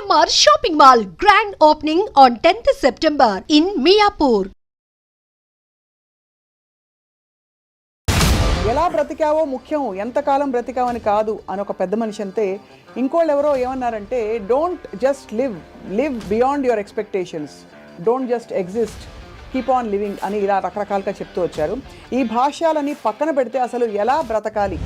CMR shopping mall grand opening on 10th September in Miapur. ఎలా బ్రతికావో ముఖ్యం, ఎంతకాలం బ్రతికావని కాదు అని ఒక పెద్ద మనిషి అంతే. ఇంకోళ్ళు ఎవరో ఏమన్నారంటే, don't just live beyond your expectations, don't just exist, keep on living అని ఇలా రకరకాలుగా చెప్తూ వచ్చారు. ఈ భాష్యాలని పక్కన పెడితే అసలు ఎలా బ్రతకాలి?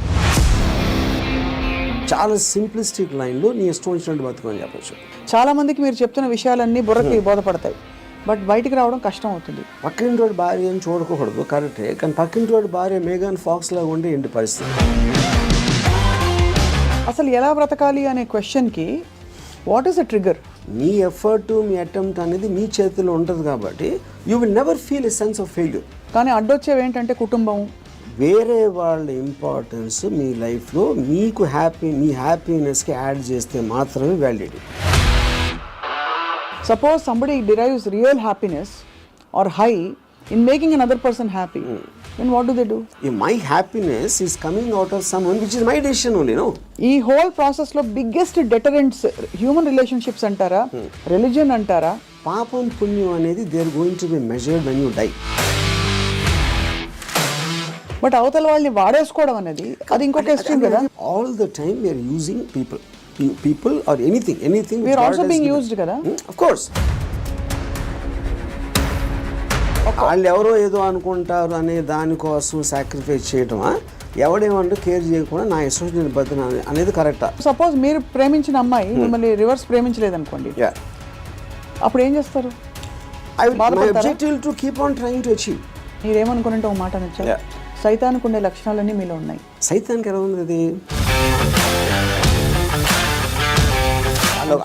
చాలా సింప్లిస్టిక్ లైన్లో నీ ఇష్టం వచ్చినట్టు బతుకని చెప్పచ్చు. చాలామందికి మీరు చెప్తున్న విషయాలన్నీ బుర్రకి బోధపడతాయి, బట్ బయటికి రావడం కష్టం అవుతుంది. పక్కింటి వాడి భార్య అని చూడకూడదు, కరెక్టే. కానీ పక్కింటి వాడి భార్య మేఘన్ ఫాక్స్ లాగా ఉండే ఏంటి పరిస్థితి? అసలు ఎలా బ్రతకాలి అనే క్వశ్చన్కి what is the trigger? Me effort, me attempt అనేది మీ చేతిలో ఉంటుంది కాబట్టి you will never feel a sense of failure. కానీ అడ్డొచ్చేవి ఏంటంటే కుటుంబం, వేరే వాళ్ళ ఇంపార్టెన్స్ మీ లైఫ్లో మీకు మీ హ్యాపీనెస్కి యాడ్ చేస్తే మాత్రమే validity. Suppose somebody derives real happiness or high in making another person happy, then what do? My happiness is coming out of someone which is my decision only, no? ఈ whole ప్రాసెస్లో biggest deterrents human relationships అంటారా, religion అంటారా? పాపం పుణ్యం అనేది they are going to be measured when you die. But అవతల వాళ్ళని వాడేసుకోవడం అనేది అది ఇంకొక ఎక్స్ట్రీమ్ కదా. All the time we're using people or anything we are also being used kada. Of course. వాళ్ళు ఎవరో ఏదో అనుకుంటారు అనే దానికోసం సాక్రిఫైస్ చేయటమా, ఎవడేమంటూ కేర్ చేయకుండా నా ఇష్టం బతున అనేది కరెక్టా? సపోజ్ మీరు ప్రేమించిన అమ్మాయి మిమ్మల్ని రివర్స్ ప్రేమించలేదు అనుకోండి, అప్పుడు ఏం చేస్తారు? my objective to keep on trying to achieve. మీరేమనుకుంటే ఒక మాట నచ్చా, సైతానికి ఉండే లక్షణాలన్నీ మీలో ఉన్నాయి. సైతానికి ఎలా ఉంది అది?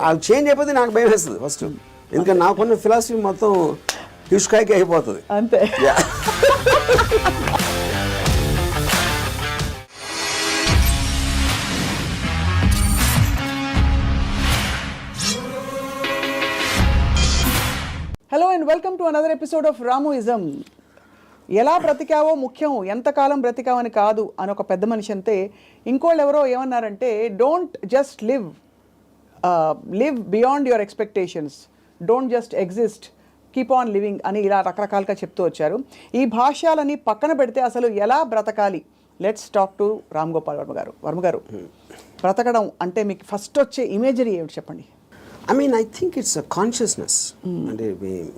అది చేంజ్ అయిపోతే నాకు భయం వేస్తుంది ఫస్ట్, ఎందుకంటే నాకున్న ఫిలాసఫీ మొత్తం ఇష్కాయకి అయిపోతుంది అంతే. Hello and welcome to another episode of Ramoism. ఎలా బ్రతికావో ముఖ్యం, ఎంతకాలం బ్రతికావని కాదు అని ఒక పెద్ద మనిషి అంతే. ఇంకోళ్ళు ఎవరో ఏమన్నారంటే, don't just live beyond your expectations, don't just exist, keep on living అని ఇలా రకరకాలుగా చెప్తూ వచ్చారు. ఈ భాష్యాలని పక్కన పెడితే అసలు ఎలా బ్రతకాలి? Let's talk to Ram Gopal Varma గారు. వర్మ గారు, బ్రతకడం అంటే మీకు ఫస్ట్ వచ్చే ఇమేజరీ ఏమిటి చెప్పండి? I think it's a consciousness. అంటే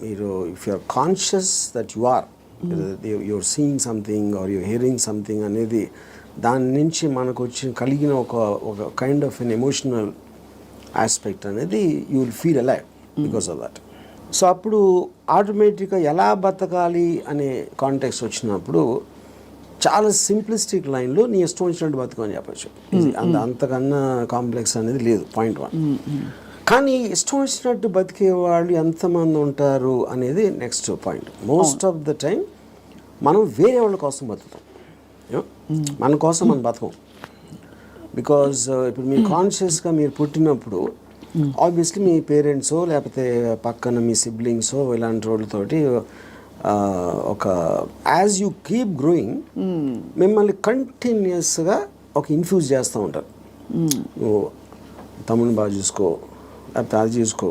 మీరు if you are conscious that you are you're seeing something or you're hearing something అనేది దాని నుంచి మనకు వచ్చి కలిగిన ఒక kind of an emotional aspect అనేది you will feel alive because of that. So అప్పుడు ఆటోమేటిక్గా ఎలా బతకాలి అనే కాంటెక్స్ట్ వచ్చినప్పుడు చాలా సింప్లిస్టిక్ లైన్లో నీ ఇష్టం వచ్చినట్టు బతకని చెప్పచ్చు. అంతకన్నా కాంప్లెక్స్ అనేది లేదు, పాయింట్ 1. కానీ ఇష్టం వచ్చినట్టు బతికే వాళ్ళు ఎంతమంది ఉంటారు అనేది next point. Most of the time మనం వేరే వాళ్ళ కోసం బతుకుతాం, మన కోసం మనం బతకం. బికాజ్ ఇప్పుడు మీరు కాన్షియస్గా మీరు పుట్టినప్పుడు ఆబ్వియస్లీ మీ పేరెంట్సో లేకపోతే పక్కన మీ సిబ్లింగ్సో ఇలాంటి వాళ్ళతోటి ఒక యాజ్ యూ కీప్ గ్రోయింగ్ మిమ్మల్ని కంటిన్యూస్గా ఒక ఇన్ఫ్యూజ్ చేస్తూ ఉంటారు. నువ్వు తమ్ముని బాగా చూసుకో, లేకపోతే అది చూసుకో,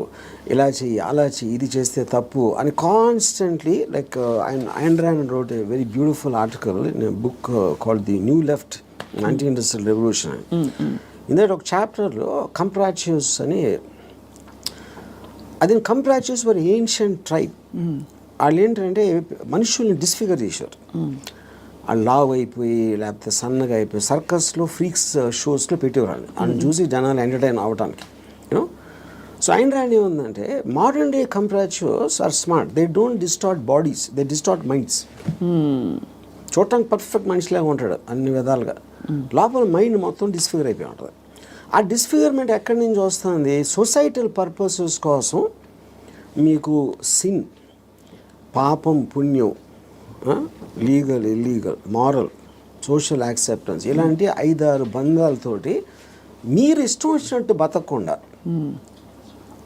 ఇలా చెయ్యి, అలా చెయ్యి, ఇది చేస్తే తప్పు అని constantly. Like Ayn Rand wrote a very beautiful article in a book called The New Left, Anti-Industrial Revolution. In that ఒక చాప్టర్లో కంప్రాచ్యూస్ అని, అది కంప్రాచ్యూస్ వర్ ఏన్షియంట్ ట్రైబ్. వాళ్ళు ఏంటంటే మనుషుల్ని డిస్ఫిగర్ చేశారు. వాళ్ళు లావ్ అయిపోయి లేకపోతే సన్నగా అయిపోయి సర్కస్లో ఫ్రీక్స్ షోస్లో పెట్టేవాళ్ళు అని చూసి జనాలు ఎంటర్టైన్ అవ్వడానికి. యూనో, సో Ayn Rand ఏముందంటే, modern day comprachicos are smart, they don't distort bodies, they distort minds. చూడటానికి పర్ఫెక్ట్ మనిషిలాగా ఉంటాడు అన్ని విధాలుగా, లోపల మైండ్ మొత్తం డిస్ఫిగర్ అయిపోయి ఉంటుంది. ఆ డిస్ఫిగర్మెంట్ ఎక్కడి నుంచి వస్తుంది? సొసైటల్ పర్పసెస్ కోసం మీకు సిన్, పాపం పుణ్యం, legal illegal, moral, social acceptance, ఇలాంటి 5-6 బంధాలతోటి మీరు ఇష్టం వచ్చినట్టు బతకకుండా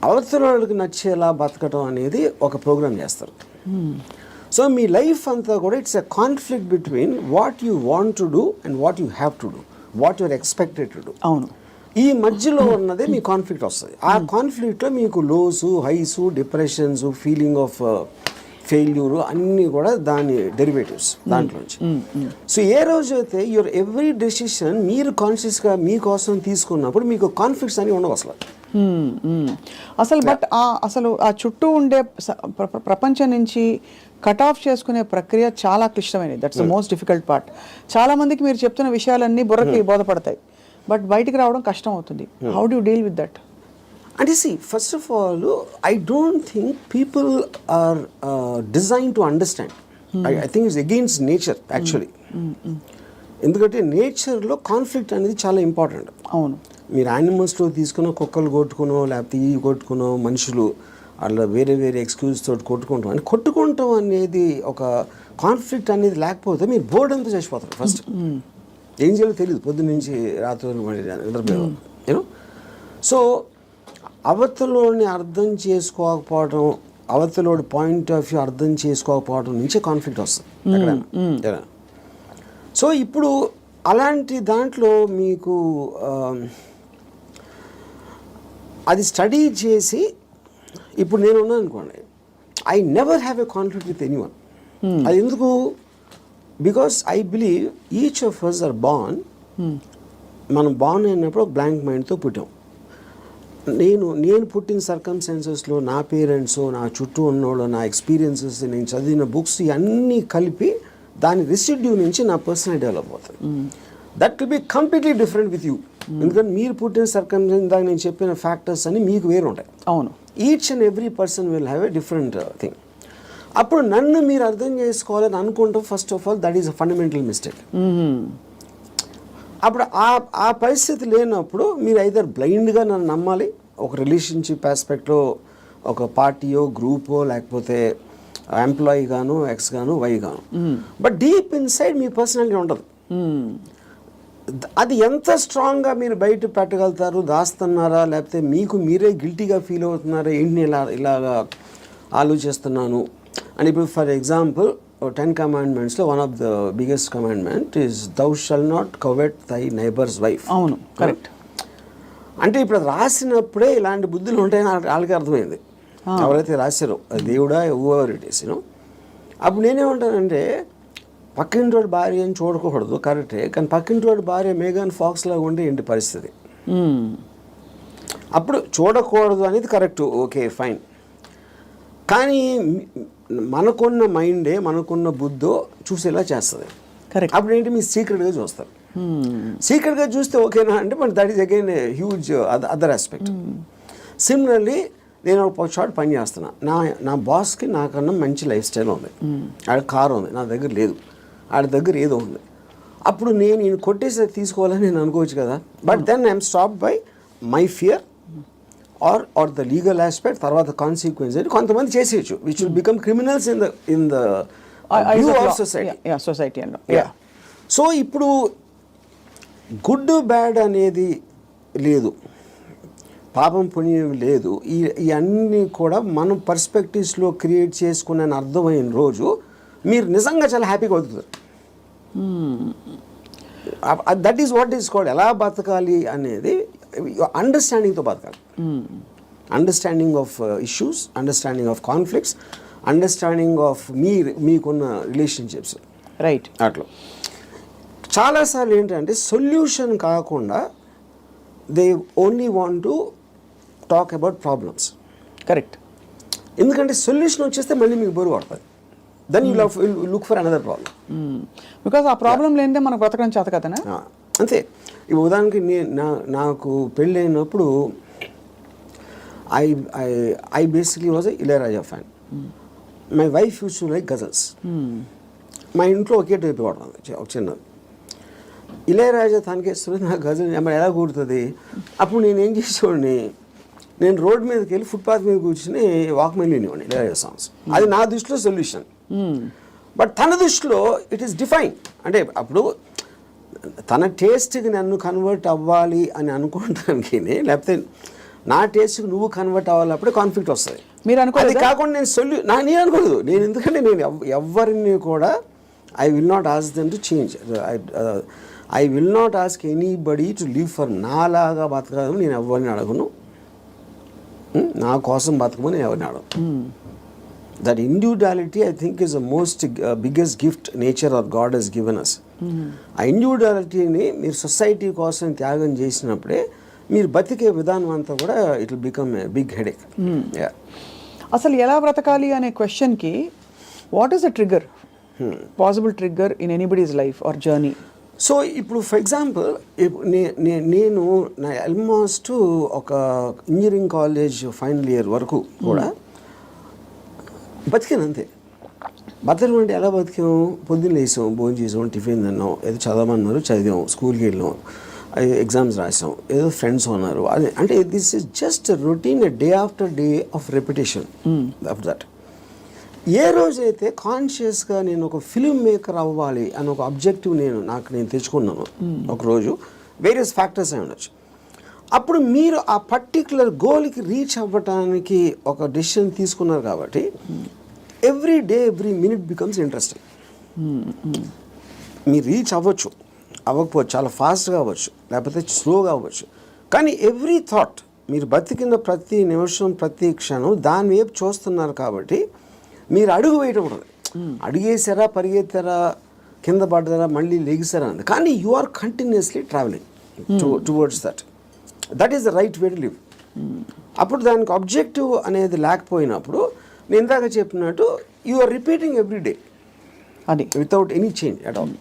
అవతల వాళ్ళకి నచ్చేలా బతకటం అనేది ఒక ప్రోగ్రామ్ చేస్తారు. సో మీ లైఫ్ అంతా కూడా it's a conflict between what you want to do and what you have to do, what you're expected to do. అవును. ఈ మధ్యలో ఉన్నదే మీ కాన్ఫ్లిక్ట్ వస్తుంది. ఆ కాన్ఫ్లిక్ట్లో మీకు lows, highs, depressions, feeling of failure అన్నీ కూడా దాని డెరివేటివ్స్ దాంట్లోంచి. సో ఏ రోజైతే యువర్ ఎవ్రీ డెసిషన్ మీరు కాన్షియస్గా మీకోసం తీసుకున్నప్పుడు మీకు కాన్ఫ్లిక్ట్స్ అని ఉండవు అసలు. అసలు బట్ అసలు ఆ చుట్టూ ఉండే ప్రపంచం నుంచి కట్ ఆఫ్ చేసుకునే ప్రక్రియ చాలా క్లిష్టమైనది. That's the most difficult part. చాలా మందికి మీరు చెప్తున్న విషయాలన్నీ బుర్రకి బోధపడతాయి, బట్ బయటికి రావడం కష్టం అవుతుంది. How do you deal with that? అంటే first of all I don't think people are design to understand. I think it's against nature actually. ఎందుకంటే నేచర్లో కాన్ఫ్లిక్ట్ అనేది చాలా ఇంపార్టెంట్. అవును. మీరు యానిమల్స్లో తీసుకున్న కుక్కలు కొట్టుకునో లేకపోతే ఇవి కొట్టుకునో మనుషులు అట్లా వేరే వేరే ఎక్స్క్యూజ్ తోటి కొట్టుకుంటాం అని కొట్టుకుంటాం అనేది ఒక కాన్ఫ్లిక్ట్ అనేది లేకపోతే మీరు బోర్డు అంతా చచ్చిపోతారు. ఫస్ట్ ఏం చేయాలో తెలియదు, పొద్దున్న నుంచి రాత్రి నిద్రపోయాం యూనో. సో అవతలోని అర్థం చేసుకోకపోవడం, అవతలోడి పాయింట్ ఆఫ్ వ్యూ అర్థం చేసుకోకపోవడం నుంచే కాన్ఫ్లిక్ట్ వస్తుంది ఎక్కడైనా. సో ఇప్పుడు అలాంటి దాంట్లో మీకు అది స్టడీ చేసి ఇప్పుడు నేను ఉన్నాను అనుకోండి, I never have a conflict with anyone. అది ఎందుకు? Because I believe each of us are born. మనం బార్న్ అయినప్పుడు బ్లాంక్ మైండ్తో పుట్టాం. నేను పుట్టిన సర్కమ్స్టాన్సెస్లో నా పేరెంట్స్, నా చుట్టూ ఉన్నోళ్ళు, నా ఎక్స్పీరియన్సెస్, నేను చదివిన బుక్స్ ఇవన్నీ కలిపి దాని రెసిడ్యూ నుంచి నా పర్సనల్ డెవలప్ అవుతుంది. That will be completely different with you. ఎందుకంటే మీరు పుట్టిన సర్కమ్స్టాన్స్ దాకా నేను చెప్పిన ఫ్యాక్టర్స్ అన్ని మీకు వేరు ఉంటాయి. అవును. Each and every person will have a different thing. అప్పుడు నన్ను మీరు అర్థం చేసుకోవాలని అనుకుంటాం. First of all that is a fundamental mistake. అప్పుడు ఆ పరిస్థితి లేనప్పుడు మీరు ఐదర్ బ్లైండ్గా నన్ను నమ్మాలి, ఒక రిలేషన్షిప్ ఆస్పెక్ట్లో ఒక పార్టీయో గ్రూపో లేకపోతే ఎంప్లాయీ గాను, ఎక్స్ గాను, వై గాను. But deep inside me personality ఉండదు. అది ఎంత స్ట్రాంగ్గా మీరు బయట పెట్టగలుగుతారు, దాస్తున్నారా లేకపోతే మీకు మీరే గిల్టీగా ఫీల్ అవుతున్నారా, ఏంటి ఇలాగా ఆలోచిస్తున్నాను అని. ఇప్పుడు ఫర్ ఎగ్జాంపుల్ 10 commandmentsలో one of the biggest commandment is thou shalt not covet thy neighbour's wife. అవును, కరెక్ట్. అంటే ఇప్పుడు రాసినప్పుడే ఇలాంటి బుద్ధులు ఉంటాయని వాళ్ళకి అర్థమైంది, ఎవరైతే రాశారో దేవుడా ఎవర్ ఇట్ ఈస్ యూనో. అప్పుడు నేనేమంటానంటే పక్కింటోడి భార్య అని చూడకూడదు, కరెక్టే, కానీ పక్కింటోడి భార్య మేఘన్ ఫాక్స్ లాగా ఉంటే ఏంటి పరిస్థితి? అప్పుడు చూడకూడదు అనేది కరెక్ట్, ఓకే ఫైన్. కానీ మనకున్న మైండే, మనకున్న బుద్ధో చూసేలా చేస్తుంది. కరెక్ట్. అప్పుడు ఏంటి మీరు సీక్రెట్గా చూస్తారు. సీక్రెట్గా చూస్తే ఓకేనా అంటే but that is again a huge other aspect. Similarly నేను ఒక చోట పని చేస్తున్నా, నా బాస్కి నాకన్నా మంచి లైఫ్ స్టైల్ ఉంది, ఆడ కారు ఉంది, నా దగ్గర లేదు, ఆడ దగ్గర ఏదో ఉంది. అప్పుడు నేను ఈయన కొట్టేసి తీసుకోవాలని నేను అనుకోవచ్చు కదా. But then I'm stop by my fear or the legal aspect. తర్వాత కాన్సిక్వెన్స్ అంటే కొంతమంది చేసేయచ్చు which will become criminals in the view of society. So ఇప్పుడు గుడ్ బ్యాడ్ అనేది లేదు, పాపం పుణ్యం లేదు. ఇవన్నీ కూడా మనం పర్స్పెక్టివ్స్లో క్రియేట్ చేసుకునే అర్థమైన రోజు మీరు నిజంగా చాలా హ్యాపీగా అవుతారు. That is what is called ఎలా బతకాలి అనేది అండర్స్టాండింగ్తో బతకాలి. Understanding of issues, understanding of conflicts, understanding of మీకున్న రిలేషన్షిప్స్. రైట్. అట్లా చాలాసార్లు ఏంటంటే సొల్యూషన్ కాకుండా they only want to talk about problems. Correct. ఎందుకంటే సొల్యూషన్ వచ్చేస్తే మళ్ళీ మీకు బరువు పడుతుంది. Then you look for another problem. Because ఆ ప్రాబ్లం లేనిదే మనకు బ్రతకడం చేత కదనా. అంతే. ఇప్పుడు ఉదాహరణకి నాకు పెళ్ళి అయినప్పుడు I basically was a Ilaiyaraaja fan. My wife use to like ghazals. మా ఇంట్లో ఒకే టైప్ వాడుతుంది ఒక చిన్నది. ఇళయరాజా తనకేస్తుంది, నాకు గజల్ మరి ఎలా కూడుతుంది. అప్పుడు నేను ఏం చేసేవాడిని, నేను రోడ్ మీదకి వెళ్ళి ఫుట్పాత్ మీద కూర్చుని వాక్మెన్ వినేవాడిని ఇళయరాజా సాంగ్స్. అది నా దృష్టిలో సొల్యూషన్. బట్ తన దృష్టిలో ఇట్ ఈస్ డిఫైన్. అంటే అప్పుడు తన టేస్ట్కి నన్ను కన్వర్ట్ అవ్వాలి అని అనుకోవడానికి, లేకపోతే నా టేస్ట్కి నువ్వు కన్వర్ట్ అవ్వాలప్పుడే కాన్ఫ్లిక్ట్ వస్తుంది. మీరు అనుకోలేదు. అది కాకుండా నేను అనుకోలేదు. నేను ఎందుకంటే నేను ఎవరిని కూడా I will not ask them to change. I will not ask anybody to live for నాలాగా బతకదని నేను ఎవరిని అడగను, నా కోసం బతకమని ఎవరిని అడగను. That individuality I think is the most biggest gift nature or God he's given us. ఆ ఇండివిజువాలిటీని మీరు సొసైటీ కోసం త్యాగం చేసినప్పుడే మీరు బతికే విధానం అంతా కూడా it will become a big headache. అసలు ఎలా బ్రతకాలి అనే క్వశ్చన్కి what is the trigger, possible trigger in anybody's life or journey? So ఇప్పుడు ఫర్ ఎగ్జాంపుల్ నేను నా ఆల్మోస్ట్ ఒక ఇంజనీరింగ్ కాలేజ్ ఫైనల్ ఇయర్ వరకు కూడా బతికాను అంతే. బతకడం అంటే ఎలా బతికాం? పొద్దున్న లేసాం, భోజనం చేసాం, టిఫిన్ తిన్నాం, ఏదో చదవమన్నారు చదివాం, స్కూల్కి వెళ్ళాం, ఎగ్జామ్స్ రాసాం, ఏదో ఫ్రెండ్స్ ఉన్నారు. అదే అంటే this is just routine day after day of repetition of that. ఏ రోజైతే కాన్షియస్గా నేను ఒక ఫిల్మ్ మేకర్ అవ్వాలి అని ఒక అబ్జెక్టివ్ నేను తెచ్చుకున్నాను ఒకరోజు, వేరియస్ ఫ్యాక్టర్స్ అయి ఉండొచ్చు, అప్పుడు మీరు ఆ పర్టిక్యులర్ గోల్కి రీచ్ అవ్వటానికి ఒక డెసిషన్ తీసుకున్నారు కాబట్టి every day every minute becomes interesting. మీరు రీచ్ అవ్వకపోవచ్చు, చాలా ఫాస్ట్గా అవ్వచ్చు, లేకపోతే స్లోగా అవ్వచ్చు, కానీ ఎవ్రీ థాట్ మీరు బతికిన ప్రతి నిమిషం ప్రతి క్షణం దాని వైపు చూస్తున్నారు కాబట్టి మీరు అడుగు వేయటం ఉండదు. అడిగేసారా, పరిగెత్తారా, కింద పడ్డారా, మళ్ళీ లెగిసారా అని, కానీ you are continuously travelling towards that is the right way to live. అప్పుడు దానికి ఆబ్జెక్టివ్ అనేది లేకపోయినప్పుడు నేను ఇందాక చెప్పినట్టు you are repeating every day అది without any change at all.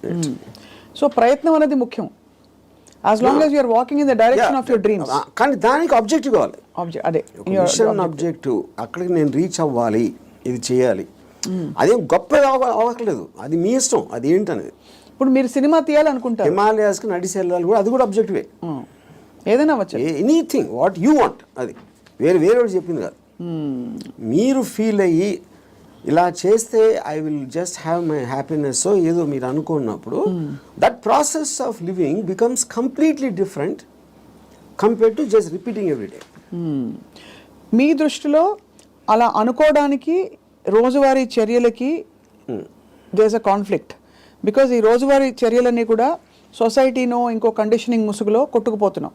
So ప్రయత్నం అనేది ముఖ్యం, as long as you're walking in the direction of your dreams. కానీ దానికి ఆబ్జెక్టివ్ కావాలి, అదే మిషన్ ఆబ్జెక్టివ్. అక్కడికి నేను రీచ్ అవ్వాలి, ఇది చేయాలి, అదేం గొప్ప అవ్వట్లేదు, అది మీ ఇష్టం, అది ఏంటనేది. ఇప్పుడు మీరు సినిమా తీయాలనుకుంటారు, హిమాలయాస్కి నడిచి వెళ్ళాలి కూడా, అది కూడా ఆబ్జెక్టివే. ఏదైనా అవ్వచ్చు, ఎనీథింగ్ వాట్ యూ వాంట్, అది వేరే చెప్పింది కాదు. మీరు ఫీల్ అయ్యి ఇలా చేస్తే I will just have my happiness ఏదో మీరు అనుకున్నప్పుడు that process of living becomes completely different compared to just repeating every day. మీ దృష్టిలో అలా అనుకోవడానికి రోజువారీ చర్యలకి there is a conflict, because ఈ రోజువారీ చర్యలన్నీ కూడా సొసైటీనో ఇంకో కండిషనింగ్ ముసుగులో కొట్టుకుపోతున్నాం.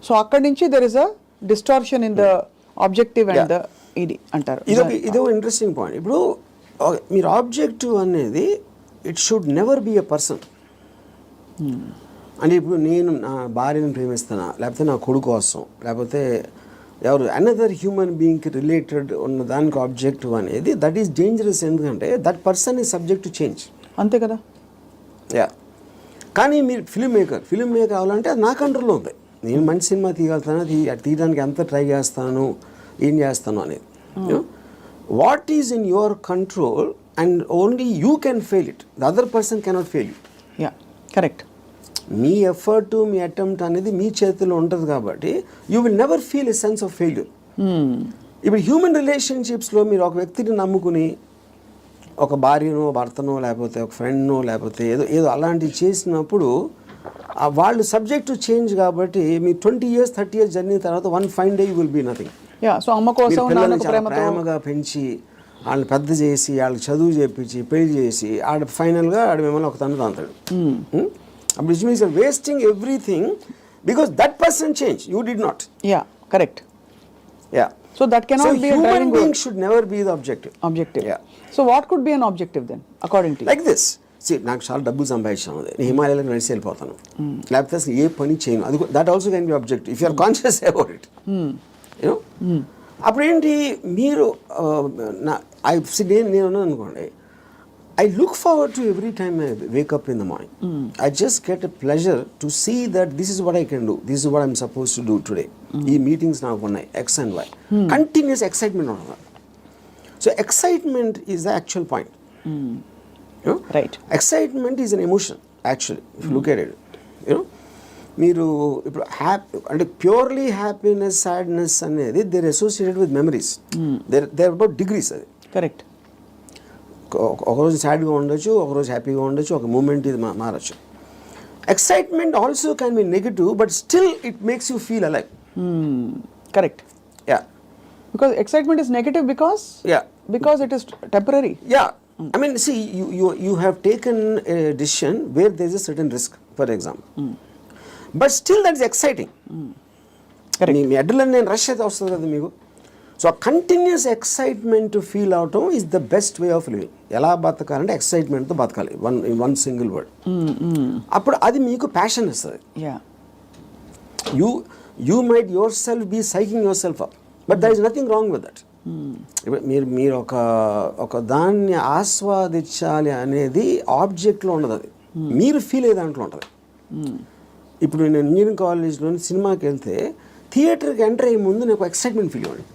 సో అక్కడి నుంచి there is a distortion in the objective and the ఇది అంటారు. ఇదో ఇంట్రెస్టింగ్ పాయింట్. ఇప్పుడు మీరు ఆబ్జెక్టివ్ అనేది it should never be a person. అంటే ఇప్పుడు నేను నా భార్యను ప్రేమిస్తానా, లేకపోతే నా కొడుకు కోసం, లేకపోతే ఎవరు అనదర్ హ్యూమన్ బీయింగ్కి రిలేటెడ్ ఉన్న దానికి ఆబ్జెక్టివ్ అనేది దట్ ఈస్ డేంజరస్. ఎందుకంటే that person is subject to change. అంతే కదా. యా, కానీ మీరు ఫిల్మ్ మేకర్ అవ్వాలంటే అది నా కంట్రోల్లో ఉంది. నేను మంచి సినిమా తీయగలుగుతాను, తీయడానికి ఎంత ట్రై చేస్తాను, ఏం చేస్తాను అనేది. What is in your control and only you can fail it, the other person cannot fail you. Yeah, correct. Me effort, me attempt అనేది మీ చేతిలో ఉంటుంది కాబట్టి you will never feel a sense of failure. ఇప్పుడు human రిలేషన్షిప్స్లో మీరు ఒక వ్యక్తిని నమ్ముకుని ఒక భార్యనో, భర్తనో, లేకపోతే ఒక ఫ్రెండ్నో, లేకపోతే ఏదో అలాంటివి చేసినప్పుడు వాళ్ళు సబ్జెక్ట్ టు చేంజ్ కాబట్టి మీ 20 years 30 years జర్నీ తర్వాత one fine day you will be nothing. So అమ్మ కోసం ప్రేమగా పెంచి వాళ్ళని పెద్ద చేసి వాళ్ళకి చదువు చేపించి పెళ్లి చేసి ఫైనల్గా మిమ్మల్ని ఒక తను తాంతాడు. అప్పుడు which means you're wasting everything because that person change, you did not. Yeah, correct. Yeah, so that cannot be a driving goal. Should never be the objective. Yeah. So what could be an objective then according to you? Like this. See, నాకు చాలా డబ్బులు సంపాదించాను, నేను హిమాలయాలకు నడిచి వెళ్ళిపోతాను, లేకపోతే అసలు ఏ పని చేయను, అది that also can be objective if you are conscious about it. You know, అప్పుడు ఏంటి మీరు నేను అనుకోండి, I look forward to every time I wake up in the morning. I just get a pleasure to see that this is what I can do. This is what I'm supposed to do today. These meetings now ఉన్నాయి X and Y. Continuous excitement on that. So excitement is the actual point. You know? Right. Excitement is an emotion actually. If you look at it, you know, మీరు ఇప్పుడు అంటే purely happiness, sadness అనేది they're associated with memories. They're about degrees. అది correct. ఒకరోజు సాడ్గా ఉండొచ్చు, ఒకరోజు హ్యాపీగా ఉండొచ్చు, ఒక మూమెంట్ ఇది మారచ్చు. Excitement also can be negative but still it makes you feel alive. Correct. Yeah, because excitement is negative because it is temporary. Yeah, I mean, see, you have taken a decision where there is a certain risk. For example. But still that is exciting. Me adrenaline rush అయితే వస్తుంది కదా మీకు. So continuous excitement feel అవటం is the best way of living. ఎలా బతకాలంటే ఎక్సైట్మెంట్తో బతకాలి, one single word. అప్పుడు అది మీకు ప్యాషన్ ఇస్తుంది. You might yourself be psyching yourself up, but there is nothing wrong with that. మీరు ఒక దాన్ని ఆస్వాదించాలి అనేది ఆబ్జెక్ట్లో ఉండదు, అది మీరు ఫీల్ అయ్యే దాంట్లో ఉంటుంది. ఇప్పుడు నేను ఇంజనీరింగ్ కాలేజ్లో సినిమాకి వెళ్తే థియేటర్కి ఎంటర్ అయ్యే ముందు నాకు ఎక్సైట్మెంట్ ఫీల్ అవ్వండి.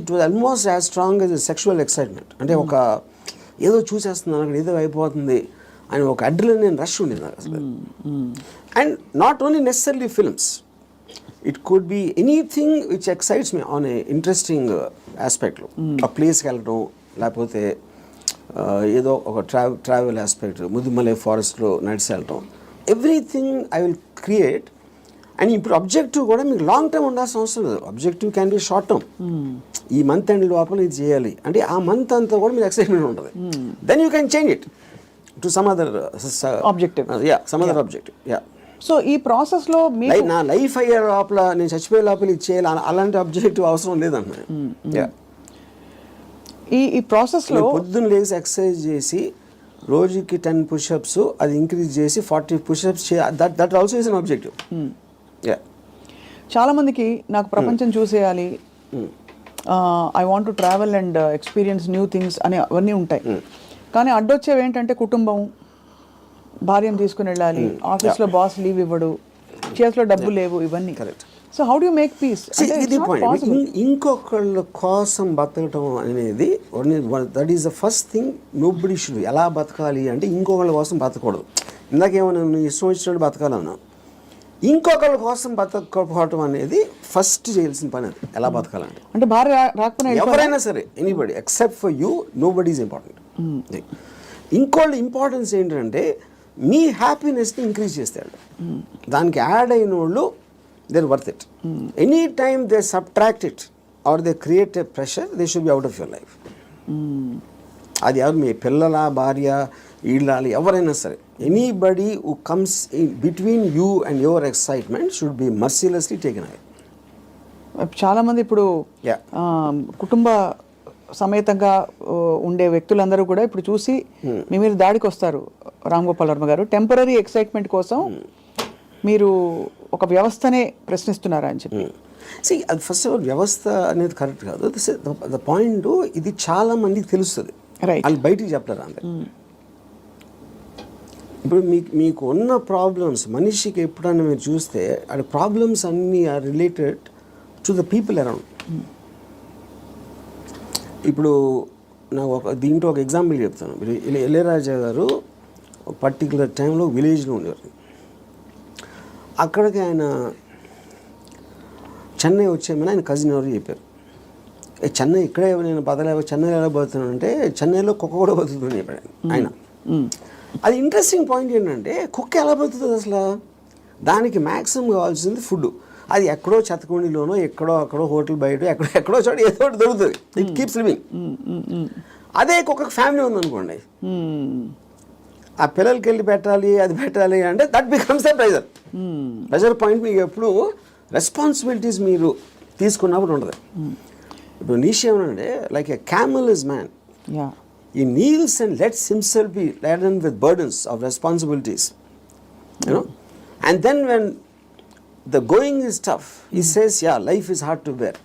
It was almost as strong as sexual excitement. అంటే ఒక ఏదో చూసేస్తున్నాను అక్కడ ఏదో అయిపోతుంది అని ఒక అడ్రినలిన్ రష్ ఉండేది నాకు అసలు. And not only necessary films, it could be anything which excites me on a interesting ఆస్పెక్ట్లో. ఆ ప్లేస్కి వెళ్ళటం, లేకపోతే ఏదో ఒక ట్రావెల్ ఆస్పెక్ట్, ముదుమలై ఫారెస్ట్లో నడిచి వెళ్ళటం, everything I will create. And ఇప్పుడు అబ్జెక్టివ్ కూడా మీకు లాంగ్ టర్మ్ ఉండాల్సిన అవసరం లేదు. Objective can be short term. ఈ మంత్ ఎండ్ లోపల ఇది చేయాలి అంటే ఆ మంత్ అంతా కూడా మీకు ఎక్సైట్మెంట్ ఉంటుంది. Then you can change it to some other objective. Some other objective. So ఈ ప్రాసెస్లో నా లైఫ్ అయ్యే లోపల, నేను చచ్చిపోయే లోపల ఇది చేయాలి అలాంటి అబ్జెక్టివ్ అవసరం లేదన్న. ఈ ప్రాసెస్లో పొద్దున్న లేచి ఎక్సర్సైజ్ చేసి రోజుకి 10 పుషప్స్ అది ఇంక్రీజ్ చేసి 40 pushups that also is an objective. చాలా మందికి నాకు ప్రపంచం చూసేయాలి, I want to travel and experience new things అని అవన్నీ ఉంటాయి. కానీ అడ్డొచ్చేవి ఏంటంటే కుటుంబం, భార్యను తీసుకుని వెళ్ళాలి, ఆఫీస్లో బాస్ లీవ్ ఇవ్వడు, చేతిలో డబ్బు లేవు, ఇవన్నీ. So how do you make peace? ఇది పాయింట్. ఇంకొకళ్ళ కోసం బతకటం అనేది that is the first thing nobody should. ఎలా బతకాలి అంటే ఇంకొకళ్ళ కోసం బతకూడదు. ఇందాకేమన్నా నువ్వు ఇష్టం వచ్చినట్టు బతకాలన్నా, ఇంకొకళ్ళ కోసం బతకపోవటం అనేది ఫస్ట్ చేయాల్సిన పని. అది ఎలా బతకాలంటే, అంటే భార్య రాకపోయినా ఎవరైనా సరే, anybody except for you, nobody is important. ఇంకోళ్ళ ఇంపార్టెన్స్ ఏంటంటే మీ హ్యాపీనెస్ని ఇంక్రీజ్ చేస్తాడు. దానికి యాడ్ అయిన వాళ్ళు they are worth it. Any time they subtract it or they create a pressure, they should be out of your life. అది ఎవరు, మీ పిల్లల, భార్య, ఇళ్ళాలి, ఎవరైనా సరే, anybody who comes in between you and your excitement should be mercilessly taken away. చాలామంది ఇప్పుడు కుటుంబ సమేతంగా ఉండే వ్యక్తులందరూ కూడా ఇప్పుడు చూసి మీ మీద దాడికి వస్తారు. రామ్ గోపాల్ వర్మ గారు, టెంపరీ ఎక్సైట్మెంట్ కోసం మీరు ఒక వ్యవస్థనే ప్రశ్నిస్తున్నారా అని చెప్పి. అది ఫస్ట్ ఆఫ్ ఆల్ వ్యవస్థ అనేది కరెక్ట్ కాదు. ద పాయింట్, ఇది చాలా మందికి తెలుస్తుంది, వాళ్ళు బయటికి చెప్తారు అంతే. ఇప్పుడు మీకు ఉన్న ప్రాబ్లమ్స్, మనిషికి ఎప్పుడన్నా మీరు చూస్తే ఆ ప్రాబ్లమ్స్ అన్నీ are related to the people around. ఇప్పుడు నాకు దీంట్లో ఒక ఎగ్జాంపుల్ చెప్తాను. ఇళయరాజా గారు పర్టికులర్ టైంలో విలేజ్లో ఉండేవారు. అక్కడికి ఆయన చెన్నై వచ్చేమని ఆయన కజిన్ ఎవరు చెప్పారు, చెన్నై ఇక్కడే నేను బతలేవో, చెన్నైలో ఎలా బతుకుతున్నాను అంటే చెన్నైలో కుక్క కూడా బతుకుతుంది చెప్పాడు ఆయన. అది ఇంట్రెస్టింగ్ పాయింట్ ఏంటంటే, కుక్క ఎలా బతుకుతుంది అసలు? దానికి మ్యాక్సిమం కావాల్సింది ఫుడ్. అది ఎక్కడో చెత్తకుండిలోనో, ఎక్కడో అక్కడో హోటల్ బయట ఎక్కడో చోట ఏదో ఒకటి దొరుకుతుంది. It keeps living. అదే కుక్కకు ఫ్యామిలీ ఉందనుకోండి, ఆ పిల్లలకి వెళ్ళి పెట్టాలి, అది పెట్టాలి అంటే that becomes the pressure. Pressure point మీకు ఎప్పుడు రెస్పాన్సిబిలిటీస్ మీరు తీసుకున్నప్పుడు ఉంటుంది. ఇప్పుడు నీషే ఏమనంటే, like a camel is man. He kneels and lets himself be laden with burdens of responsibilities, you know. And then when the going is tough, he says, yeah, life is hard to bear.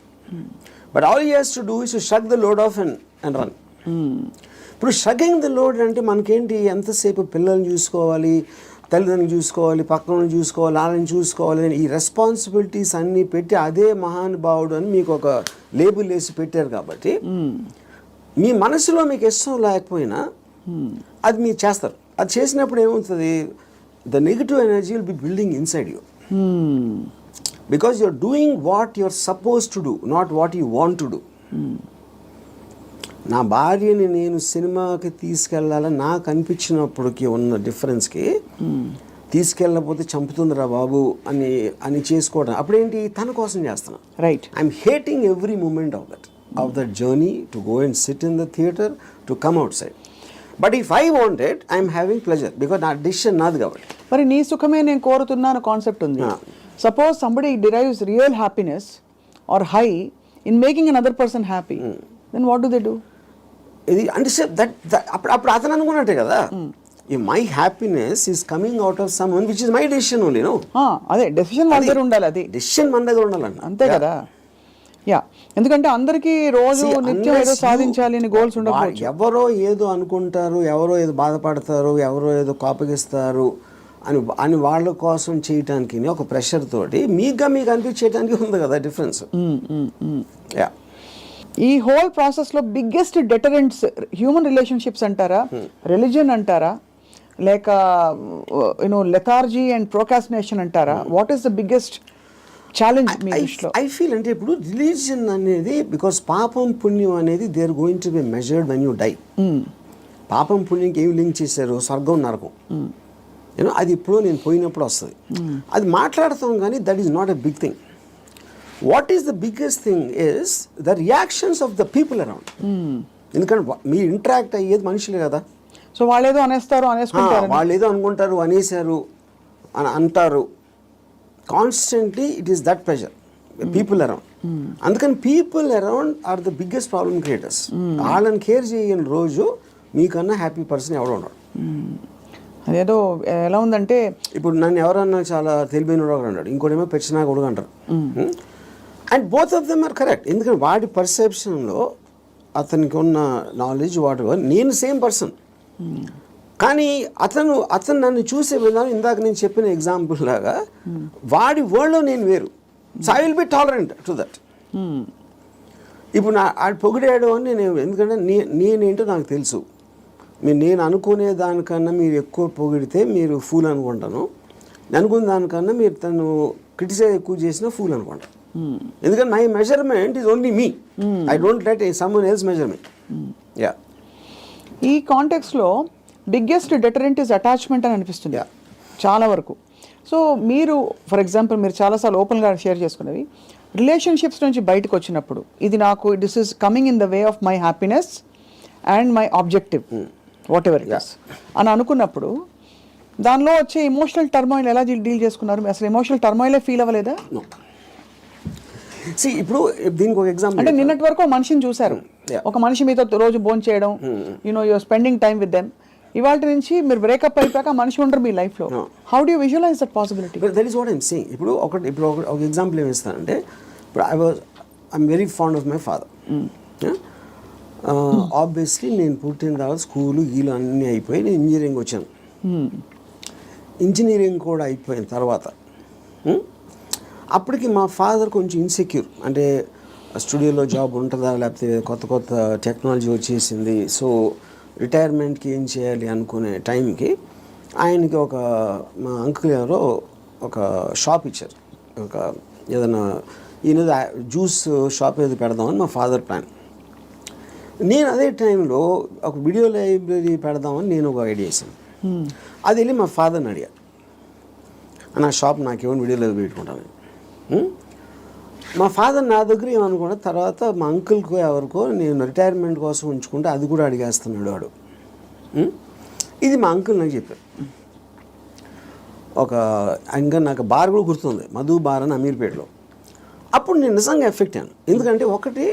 But all he has to do is to shrug the load off and run. ఇప్పుడు షగ్గింగ్ the load అంటే మనకేంటి, ఎంతసేపు పిల్లల్ని చూసుకోవాలి, తల్లిదండ్రులు చూసుకోవాలి, పక్కన చూసుకోవాలి, వాళ్ళని చూసుకోవాలి, ఈ రెస్పాన్సిబిలిటీస్ అన్నీ పెట్టి అదే మహానుభావుడు అని మీకు ఒక లేబుల్ వేసి పెట్టారు. కాబట్టి మీ మనసులో మీకు ఇష్టం లేకపోయినా అది మీరు చేస్తారు. అది చేసినప్పుడు ఏమవుతుంది, the negative energy will be building inside you, because you are doing what you are suppose to do, not what you want to do. నా భార్యని నేను సినిమాకి తీసుకెళ్ళాలని నాకు అనిపించినప్పటికి ఉన్న డిఫరెన్స్కి, తీసుకెళ్ళకపోతే చంపుతుందిరా బాబు అని చేసుకోవడం అప్పుడేంటి, తన కోసం చేస్తున్నా. Right. I'm hating every moment of that journey to go and sit in the theatre to come outside. But if I wanted I'm having pleasure because నా డిసిషన్ నాది కాబట్టి. మరి నీ సుఖమే నేను కోరుతున్నాను కాన్సెప్ట్ ఉంది. Suppose somebody derives real happiness or high in making another person happy, then what do they do? ఇది అంటే అప్పుడు అతను అనుకున్నట్టే కదా, my happiness is coming out of someone which is my decision only. No, అదే decision మన దగ్గర ఉండాలి, అది డెసిషన్ మన దగ్గర ఉండాలండి. అంతే కదా. యా, ఎందుకంటే అందరికీ రోజు నిత్యం ఏదో సాధించాలి అని గోల్స్ ఉండకపోవచ్చు. ఎవరో ఏదో అనుకుంటారు, ఎవరో ఏదో బాధపడతారు, ఎవరో ఏదో కోపగిస్తారు అని వాళ్ళ కోసం చేయటానికి ఒక ప్రెషర్ తోటి మీకు అనిపించేయడానికి ఉంది కదా డిఫరెన్స్. యా, ఈ హోల్ ప్రాసెస్ లో బిగ్గెస్ట్ డెటరెంట్స్ హ్యూమన్ రిలేషన్షిప్స్ అంటారా, రిలీజన్ అంటారా, లేక లెథార్జీ అండ్ ప్రోకాస్టినేషన్ అంటారా? What is the biggest challenge మీ దృష్టిలో? ఐ ఫీల్ అంటే ఇప్పుడు రిలీజియన్ అనేది బికాస్ పాపం పుణ్యం అనేది they are going to be measured when you die. పాపం పుణ్యంకి ఏమి లింక్ చేశారు? స్వర్గం నరకం. అది ఇప్పుడు నేను పోయినప్పుడు వస్తుంది, అది మాట్లాడతాం కానీ that is not a big thing. What is the biggest thing is the reactions of the people around. ఎందుకంటే మీరు ఇంటరాక్ట్ అయ్యేది మనుషులే కదా. సో వాళ్ళు ఏదో అనేస్తారు, వాళ్ళు ఏదో అనుకుంటారు, అనేసారు అని అంటారు. Constantly it is that pressure people around. అందుకని people around are the biggest problem creators. వాళ్ళని కేర్ చేయని రోజు మీకన్నా హ్యాపీ పర్సన్ ఎవడో ఉన్నాడు. అదేదో ఎలా ఉందంటే ఇప్పుడు నన్ను ఎవరన్నా చాలా తెలివైన వాడు అన్నాడు, ఇంకోటేమో పెచ్చినా కొడుకు అంటారు. And both of them are correct. ఎందుకంటే వాడి పర్సెప్షన్లో అతనికి ఉన్న నాలెడ్జ్ వాటి నేను సేమ్ పర్సన్, కానీ అతను నన్ను చూసే విధానం ఇందాక నేను చెప్పిన ఎగ్జాంపుల్ లాగా వాడి వరల్డ్లో నేను వేరు. So I will be tolerant to that. ఇప్పుడు ఆడు పొగిడాడు అని నేను, ఎందుకంటే నేనేంటో నాకు తెలుసు. నేను అనుకునే దానికన్నా మీరు ఎక్కువ పొగిడితే మీరు ఫూల్ అనుకుంటాను, అనుకున్న దానికన్నా మీరు తను క్రిటిసైజ్ ఎక్కువ చేసినా ఫూల్ అనుకుంటాను. ఎందుకంటే my measurement is only me. I don't let someone else measurement. Yeah, ఈ కాంటెక్స్లో బిగ్గెస్ట్ డెటరెంట్ ఇస్ అటాచ్మెంట్ అని అనిపిస్తుంది చాలా వరకు. సో మీరు ఫర్ ఎగ్జాంపుల్ మీరు చాలాసార్లు ఓపెన్గా షేర్ చేసుకున్నవి, రిలేషన్షిప్స్ నుంచి బయటకు వచ్చినప్పుడు ఇది నాకు this is coming in the way of my happiness and my objective what ever it is అని అనుకున్నప్పుడు దానిలో వచ్చే ఎమోషనల్ టర్మాయిల్ ఎలా డీల్ చేసుకున్నారు? అసలు ఎమోషనల్ టర్మాయిలే ఫీల్ అవ్వలేదా? ఇప్పుడు దీనికి ఒక ఎగ్జాంపుల్ అంటే నిన్నటి వరకు మనిషిని చూశారు, ఒక మనిషి మీతో రోజు భోజనం చేయడం, you're spending time with them. ఇవాళ నుంచి మీరు బ్రేకప్ అయిపోయాక మనిషి ఉండరు మీ లైఫ్లో. How do you visualise that possibility? That is what I'm saying. ఇప్పుడు ఒక ఎగ్జాంపుల్ ఏమి ఇస్తానంటే, ఇప్పుడు I'm very fond of my father. Obviously నేను పుట్టిన తర్వాత స్కూలు గీలు అన్నీ అయిపోయి నేను ఇంజనీరింగ్ వచ్చాను. ఇంజనీరింగ్ కూడా అయిపోయిన తర్వాత అప్పటికి మా ఫాదర్ కొంచెం ఇన్సెక్యూర్, అంటే స్టూడియోలో జాబ్ ఉంటుందా, లేకపోతే కొత్త టెక్నాలజీ వచ్చేసింది, సో రిటైర్మెంట్కి ఏం చేయాలి అనుకునే టైంకి ఆయనకి మా అంకుల్ ఎవరో ఒక షాప్ ఇచ్చారు. ఏదైనా ఈయన జ్యూస్ షాప్ ఏదో పెడదామని మా ఫాదర్ ప్లాన్. నేను అదే టైంలో ఒక వీడియో లైబ్రరీ పెడదామని నేను ఒక ఐడియా వేసాను. అది వెళ్ళి మా ఫాదర్ని అడిగా, నా షాప్ నాకేమో వీడియో లైబ్రరీ పెట్టుకుంటాను. మా ఫాదర్ నా దగ్గర ఏమనుకున్నా, తర్వాత మా అంకుల్కో ఎవరికో నేను రిటైర్మెంట్ కోసం ఉంచుకుంటే అది కూడా అడిగేస్తున్నాడు వాడు. ఇది మా అంకుల్ నాకు చెప్పారు. ఇంకా నాకు బార్ కూడా గుర్తుంది, మధు బార్ అని అమీర్పేటలో. అప్పుడు నేను నిజంగా ఎఫెక్ట్ అయ్యాను. ఎందుకంటే ఒకటి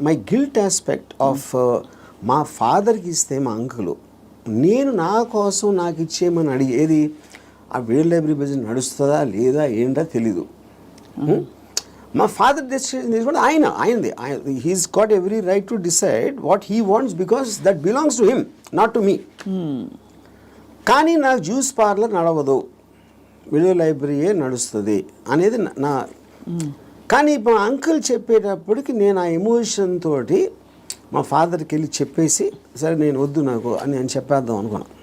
మై గిల్ట్ ఆస్పెక్ట్ ఆఫ్ మా ఫాదర్కి ఇస్తే మా అంకులు నేను నా కోసం నాకు ఇచ్చేయమని అడిగేది, ఆ వీడియో లైబ్రరీ బిజినెస్ నడుస్తుందా లేదా ఏంటో తెలీదు. మా ఫాదర్ డెసిషన్ తీసుకుంటే ఆయనది he's got every right to decide what he wants because that belongs to him, not to me. కానీ నాకు జ్యూస్ పార్లర్ నడవదు, వీడియో లైబ్రరీయే నడుస్తుంది అనేది నా. కానీ మా అంకుల్ చెప్పేటప్పటికి నేను ఆ ఎమోషన్ తోటి మా ఫాదర్కి వెళ్ళి చెప్పేసి, సరే నేను వద్దు నాకు అని నేను చెప్పేద్దాం అనుకున్నాను.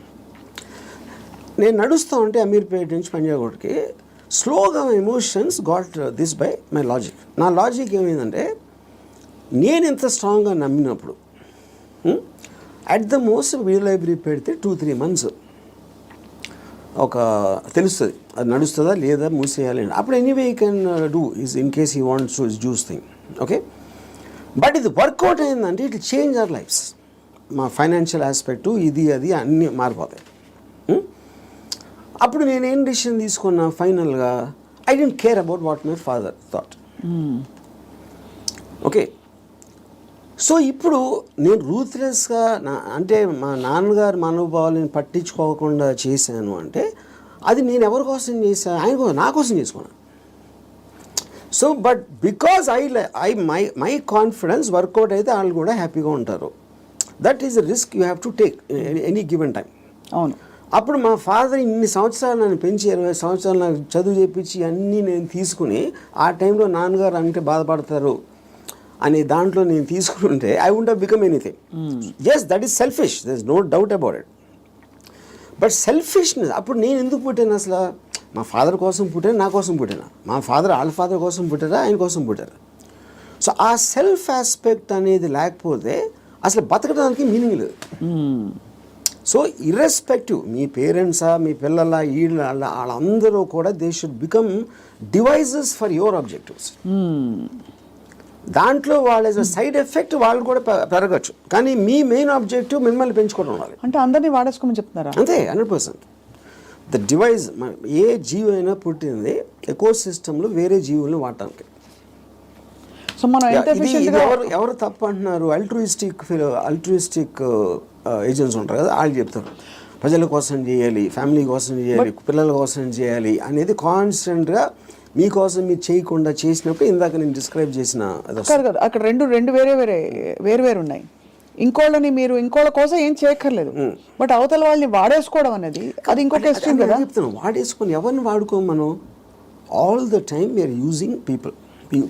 నేను నడుస్తూ ఉంటే అమీర్పేట నుంచి పంజాగుట్కి స్లోగా emotions got this by my logic. నా లాజిక్ ఏమైందంటే, నేను ఎంత స్ట్రాంగ్గా నమ్మినప్పుడు at the most video library పెడితే 2-3 months తెలుస్తుంది అది నడుస్తుందా లేదా మూసేయాలి. అప్పుడు anyway you can do is in case he wants to juice thing. Okay, but ఇది వర్కౌట్ అయిందంటే ఇట్ చేంజ్ అవర్ లైఫ్స్. మా ఫైనాన్షియల్ ఆస్పెక్టు ఇది అది అన్నీ మారిపోతాయి. అప్పుడు నేనేం డిసిషన్ తీసుకున్నా ఫైనల్గా, I don't care about what my father thought. Okay, so ఇప్పుడు నేను రూత్లెస్గా అంటే మా నాన్నగారు మనోభావాలను పట్టించుకోకుండా చేశాను అంటే అది నేను ఎవరి కోసం చేశాను? ఆయన కోసం, నా కోసం చేసుకున్నాను. So but because my confidence work out అయితే వాళ్ళు కూడా హ్యాపీగా ఉంటారు. That is the risk you have to take any given time. అవును. అప్పుడు మా ఫాదర్ ఇన్ని సంవత్సరాలు నన్ను పెంచి 20 సంవత్సరాలు నాకు చదువు చెప్పించి అన్నీ నేను తీసుకుని ఆ టైంలో నాన్నగారు అంటే బాధపడతారు అనే దాంట్లో నేను తీసుకుంటే I would have become anything. Yes, that is selfish, there is no doubt about it. But selfishness, అప్పుడు నేను ఎందుకు పుట్టాను అసలు? మా ఫాదర్ కోసం పుట్టాను, నా కోసం పుట్టాను. మా ఫాదర్ వాళ్ళ ఫాదర్ కోసం పుట్టారా, ఆయన కోసం పుట్టారు. సో ఆ సెల్ఫ్ ఆస్పెక్ట్ అనేది లేకపోతే అసలు బతకడానికి మీనింగ్ లేదు. సో ఇర్రెస్పెక్టివ్ మీ పేరెంట్సా, మీ పిల్లల, వీళ్ళ వాళ్ళందరూ కూడా they should become devices for your objectives. దాంట్లో వాళ్ళ సైడ్ ఎఫెక్ట్ వాళ్ళు కూడా పెరగచ్చు, కానీ మీ మెయిన్ ఆబ్జెక్టివ్ మిమ్మల్ని పెంచుకోవడం ఉండాలి. అంటే అందరినీ వాడేసుకోమని చెప్తున్నారా? అంతే, 100%. ద డివైజ్, ఏ జీవి అయినా పుట్టింది ఎకో సిస్టంలో వేరే జీవుల్ని వాడటానికి. సో మనం ఎవరు తప్పు అంటున్నారు? అల్ట్రూయిస్టిక్ ఏజెంట్స్ ఉంటారు కదా, వాళ్ళు చెప్తారు ప్రజల కోసం చేయాలి, ఫ్యామిలీ కోసం చేయాలి, పిల్లల కోసం చేయాలి అనేది కాన్స్టెంట్గా మీకోసం మీరు చేయకుండా చేసినప్పుడు ఇందాక నేను డిస్క్రైబ్ చేసిన కాదు కదా, అక్కడ రెండు వేరే ఉన్నాయి. ఇంకోళ్ళని మీరు ఇంకోళ్ళ కోసం ఏం చేయక్కర్లేదు, బట్ అవతల వాళ్ళని వాడేసుకోవడం అనేది అది ఇంకొక ఎక్స్ట్రీమ్ కదా. చెప్తాను, వాడేసుకొని ఎవరిని వాడుకోం మనం. All the time we're using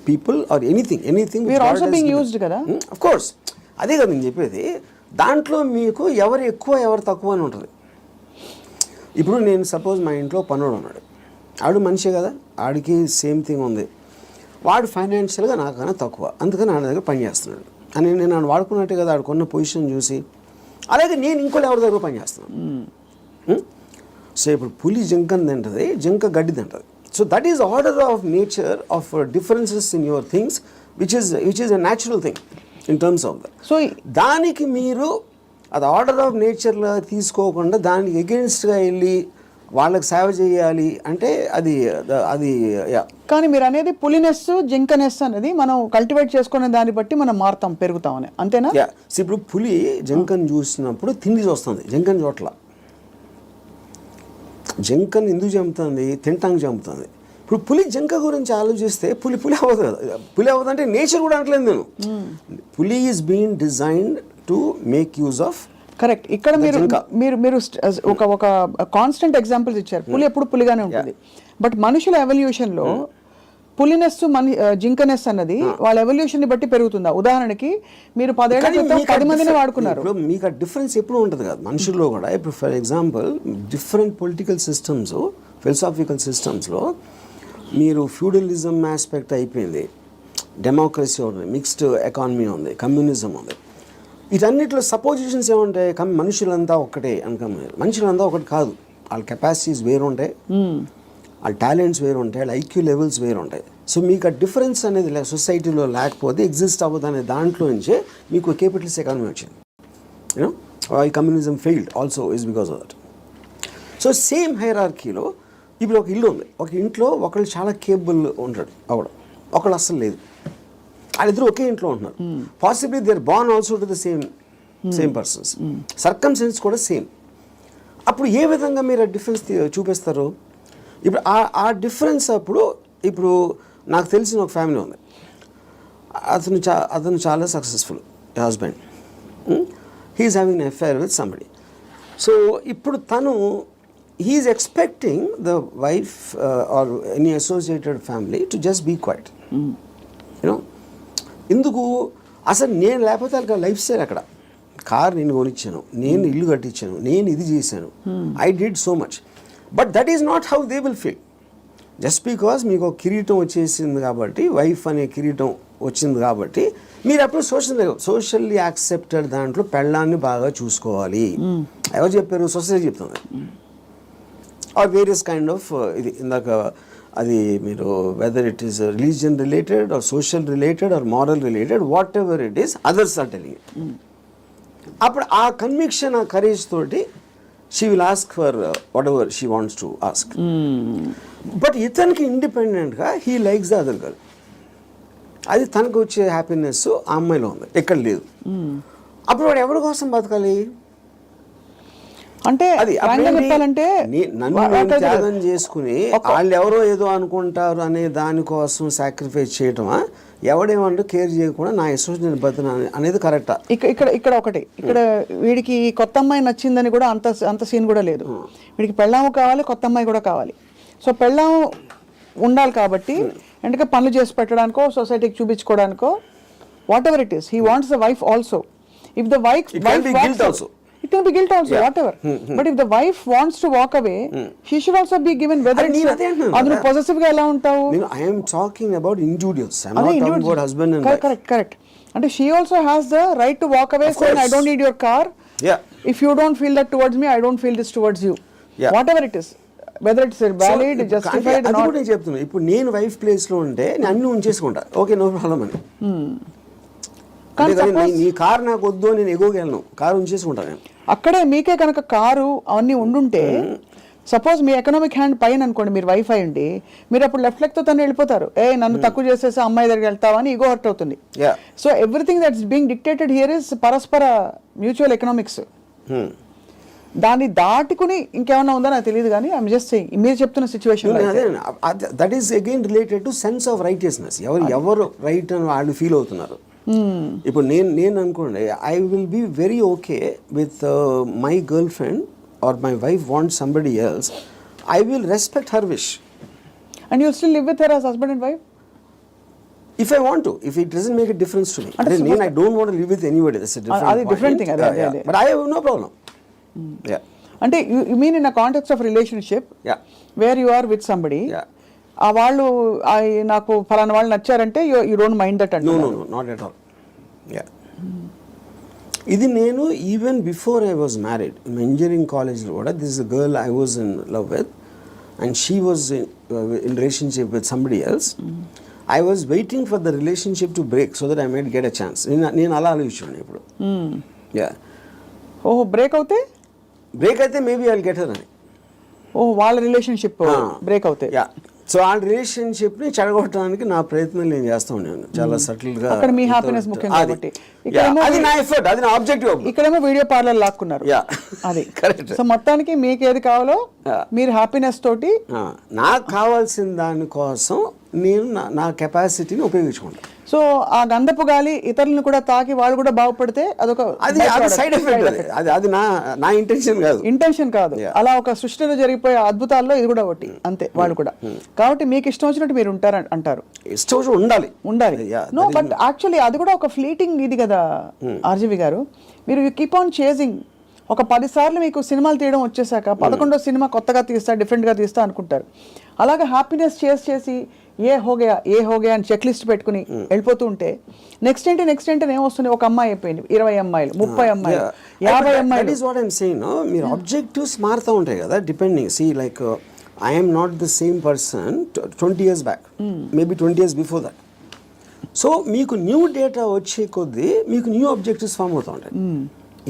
people or anything we're also being used కదా. ఆఫ్ కోర్స్, అదే కదా నేను చెప్పేది. దాంట్లో మీకు ఎవరు ఎక్కువ ఎవరు తక్కువ అని ఉంటుంది. ఇప్పుడు నేను సపోజ్ మా ఇంట్లో పనుడు ఉన్నాడు, ఆడు మనిషే కదా, ఆడికి సేమ్ థింగ్ ఉంది. వాడు ఫైనాన్షియల్గా నాకన్నా తక్కువ, అందుకని ఆడ దగ్గర పని చేస్తున్నాడు అని నేను ఆడు వాడుకున్నట్టే కదా, ఆడుకున్న పొజిషన్ చూసి. అలాగే నేను ఇంకోటి ఎవరి దగ్గర పని చేస్తున్నాను. సో ఇప్పుడు పులి జింకని తింటుంది, జింక గడ్డి తింటుంది. So that is order of nature of differences in your things which is a natural thing in terms of that. So దానికి మీరు అది ఆర్డర్ ఆఫ్ నేచర్లో తీసుకోకుండా దానికి ఎగెన్స్ట్గా వెళ్ళి వాళ్ళకి సేవ చేయాలి అంటే అది. కానీ మీరు అనేది పులినెస్ జింకనెస్ అనేది మనం కల్టివేట్ చేసుకునే దాన్ని బట్టి మనం మారుతాం, పెరుగుతామని, అంతేనా? ఇప్పుడు పులి జింకను చూసినప్పుడు తిండి చూస్తుంది, జింకను చోట్ల. జింకను ఎందుకు చంపుతుంది? తింటానికి చంపుతుంది. ఇప్పుడు పులి జింక గురించి ఆలోచిస్తే పులి అవ్వదు కదా. పులి అవ్వదు అంటే నేచర్ కూడా అంటలేదు నేను. పులి is being designed to make use of. Correct. ఇక్కడ మీరు ఒక కాన్స్టెంట్ ఎగ్జాంపుల్స్ ఇచ్చారు. పులి ఎప్పుడు పులిగానే ఉంటుంది, బట్ మనుషుల ఎవల్యూషన్లో పులినెస్ జింకనెస్ అన్నది వాళ్ళ ఎవల్యూషన్ ని బట్టి పెరుగుతుందా? ఉదాహరణకి మీరు 10 ఏళ్ల క్రితం 10 మందిని వాడుకున్నారు. ఇప్పుడు మీకు ఆ డిఫరెన్స్ ఎప్పుడు ఉంటుంది కదా మనుషుల్లో కూడా. ఇప్పుడు for example different political systems, philosophical సిస్టమ్స్లో మీరు ఫ్యూడలిజం ఆస్పెక్ట్ అయిపోయింది, డెమోక్రసీ ఉంది, మిక్స్డ్ ఎకానమీ ఉంది, కమ్యూనిజం ఉంది. వీటన్నిటిలో సపోజిషన్స్ ఏముంటాయి? మనుషులంతా ఒక్కటే అనుకోలేదు. మనుషులంతా ఒకటి కాదు, వాళ్ళ కెపాసిటీస్ వేరు ఉంటాయి, వాళ్ళ టాలెంట్స్ వేరు ఉంటాయి, వాళ్ళ ఐక్యూ లెవెల్స్ వేరు ఉంటాయి. సో మీకు ఆ డిఫరెన్స్ అనేది సొసైటీలో లేకపోతే ఎగ్జిస్ట్ అవ్వదు అనే దాంట్లో నుంచే మీకు క్యాపిటలిస్ట్ ఎకానమీ వచ్చింది. యూనో ఈ communism failed also is because of that. So same హైరార్కీలో ఇప్పుడు ఒక ఇల్లు ఉంది, ఒక ఇంట్లో ఒకళ్ళు చాలా కేపబుల్ ఉంటాడు, ఒకళ్ళు అస్సలు లేదు. వాళ్ళిద్దరు ఒకే ఇంట్లో ఉంటున్నారు. Possibly they are born also to the same persons, circumstances కూడా సేమ్. అప్పుడు ఏ విధంగా మీరు ఆ డిఫరెన్స్ చూపిస్తారు? ఇప్పుడు ఆ డిఫరెన్స్ ఇప్పుడు నాకు తెలిసిన ఒక ఫ్యామిలీ ఉంది, అతను చాలా successful husband, he's having an affair with somebody. So ఇప్పుడు తను he's expecting the wife or any associated family to just be quiet. You know ఎందుకు? అసలు నేను లేకపోతే వాళ్ళకి లైఫ్ స్టైల్ అక్కడ, కార్ నేను కొనిచ్చాను, నేను ఇల్లు కట్టించాను, నేను ఇది చేశాను, I did so much. But that is not how they will feel. Just because మీకు ఒక కిరీటం వచ్చేసింది కాబట్టి, వైఫ్ అనే కిరీటం వచ్చింది కాబట్టి మీరు అప్పుడు సోషల్లీ యాక్సెప్టెడ్ దాంట్లో పెళ్ళాన్ని బాగా చూసుకోవాలి. ఎవరు చెప్పారు? సొసైటీ చెప్తుంది. ఆర్ వేరియస్ కైండ్ ఆఫ్ ఇది ఇందాక అది మీరు whether it is religion related or social related or moral related, whatever it is, others are telling it. అప్పుడు ఆ కన్విక్షన్, ఆ కరేజ్ తోటి she will ask for whatever she wants to ask. But ఇతనికి ఇండిపెండెంట్గా he likes the other girl. అది తనకు వచ్చే happiness ఆ అమ్మాయిలో ఉంది, ఎక్కడ లేదు. అప్పుడు వాడు ఎవరి కోసం బతకాలి? అంటే అది చెప్పాలంటే నన్ను త్యాగం చేసుకుని వాళ్ళు ఎవరో ఏదో అనుకుంటారు అనే దానికోసం సాక్రిఫైస్ చేయటమా, ఎవడేమంటూ కేర్ చేయకుండా నా ఇష్టం నేను బతున్నా అనేది కరెక్టా? ఇక్కడ ఒకటి, ఇక్కడ వీడికి కొత్త అమ్మాయి నచ్చిందని కూడా అంత సీన్ కూడా లేదు. వీడికి పెళ్ళాము కావాలి, కొత్త అమ్మాయి కూడా కావాలి. సో పెళ్ళాము ఉండాలి కాబట్టి ఎందుకంటే పనులు చేసి పెట్టడానికో, సొసైటీకి చూపించుకోవడానికో, whatever it is, he wants the wife also. If the wife it can be guilt also, whatever. But if the wife wants to walk away, she should also be given, whether it's adunu possessive ga ela untavu. I am talking about individuals. I am not talking about husband and wife. Correct. And she also has the right to walk away, saying I don't need your car. Yeah. If you don't feel that towards me, I don't feel this towards you. Yeah. Whatever it is, whether it's valid, justified or not. అది కూడా నేను చెప్తున్నా. ఇప్పుడు నేను wife place లో ఉంటే నేను అన్ని ఉంచేసుకుంటా, ఓకే నో ప్రాబ్లం అని. నీ కార్ నాకు వద్దు, నేను ఎగోగలను, కారు ఉంచేసుకుంటాను నేను. అక్కడే మీకే కనుక కారు అవన్నీ ఉండుంటే, సపోజ్ మీ ఎకనామిక్ హ్యాండ్ పైన అనుకోండి, మీరు వైఫ్ అయ్యండి, మీరు అప్పుడు లెఫ్ట్ లెగ్ తో తను వెళ్ళిపోతారు. నన్ను తక్కువ చేసేసి అమ్మాయి దగ్గరికి వెళ్తావా అని ఈగో హర్ట్ అవుతుంది. So everything that's being dictated here is పరస్పర మ్యూచువల్ ఎకనామిక్స్. దాన్ని దాటుకుని ఇంకేమన్నా ఉందో నాకు తెలియదు, కానీ ఐఎమ్ జస్ట్ సేయింగ్ మీరు చెప్తున్న situation that is again related to sense of righteousness. ఎవరు రైట్ అని వాళ్ళు ఫీల్ అవుతున్నారు. ఇప్పుడు నేను అనుకోండి, I will be very okay with my girlfriend or my wife want somebody else, I will respect her wish. And you still live with her as husband and wife if I want to, if it doesn't make a difference to me. I don't want to live with anybody, that's a different thing. But I have no problem. అంటే you mean in a context of relationship, where you are with somebody, ఆ వాళ్ళు నాకు ఫలానా వాళ్ళు నచ్చారంటే you don't mind that అంటే. No not at all. ఇది నేను even before I was married, engineering కాలేజ్లో కూడా this is girl I was in love with and she was in relationship with somebody else. I was waiting for the relationship to break so that I might get a chance. నేను అలా ఆలోచించాను ఇప్పుడు. ఓహో break అయితే maybe I will get her అని. ఓహో వాళ్ళ relationship break అవుతాయి. సో ఆ రిలేషన్షిప్ని చెడగొట్టడానికి నా ప్రయత్నం నేను చేస్తూ ఉన్నాను చాలా సటిల్గా. అక్కడ మీ హ్యాపీనెస్ ముఖ్యం కాబట్టి అది నా ఎఫర్ట్, అది నా ఆబ్జెక్టివ్. ఇక్కడేమో వీడియో పార్లర్ లాక్కున్నారు. అది కరెక్ట్. సో మొత్తానికి మీకు ఏది కావాలో మీరు హ్యాపీనెస్ తోటి, నాకు కావాల్సిన దానికోసం నేను నా కెపాసిటీని ఉపయోగించుకుంటాను. సో ఆ గంధపు గాలి ఇతరులను కూడా తాకి వాళ్ళు కూడా బాగుపడితే అదొక సైడ్ ఎఫెక్ట్. అది నా ఇంటెన్షన్ కాదు. అలా ఒక సృష్టిలో జరిగిపోయే అద్భుతాల్లో ఇది కూడా ఒకటి అంతే. వాళ్ళు కూడా కాబట్టి మీకు ఇష్టం వచ్చినట్టు మీరు ఉంటారు అంటారు. ఇష్టం వచ్చినట్టు ఉండాలి. నో బట్ యాక్చువల్లీ అది కూడా ఒక ఫ్లీటింగ్ ఇది కదా ఆర్జీవి గారు. మీరు కీప్ ఆన్ చేజింగ్. ఒక 10 సార్లు మీకు సినిమాలు తీయడం వచ్చేసాక 11వ సినిమా కొత్తగా తీస్తా, డిఫరెంట్గా తీస్తా అనుకుంటారు. అలాగే హ్యాపీనెస్ చేసి ఏ హోగయా అని చెక్ లిస్ట్ పెట్టుకుని వెళ్ళిపోతూ ఉంటే నెక్స్ట్ ఏంటి ఏమొస్తుంది? ఒక అమ్మాయి అయిపోయింది, 20 అమ్మాయిలు, 30 అమ్మాయిలు, 50 అమ్మాయిలు. మీరు ఆబ్జెక్టివ్స్ మారుతూ ఉంటాయి కదా depending. C like I am not the same person 20 years back, maybe 20 years before that. So మీకు న్యూ డేటా వచ్చే కొద్దీ మీకు న్యూ ఆబ్జెక్టివ్స్ ఫామ్ అవుతూ ఉంటాయి.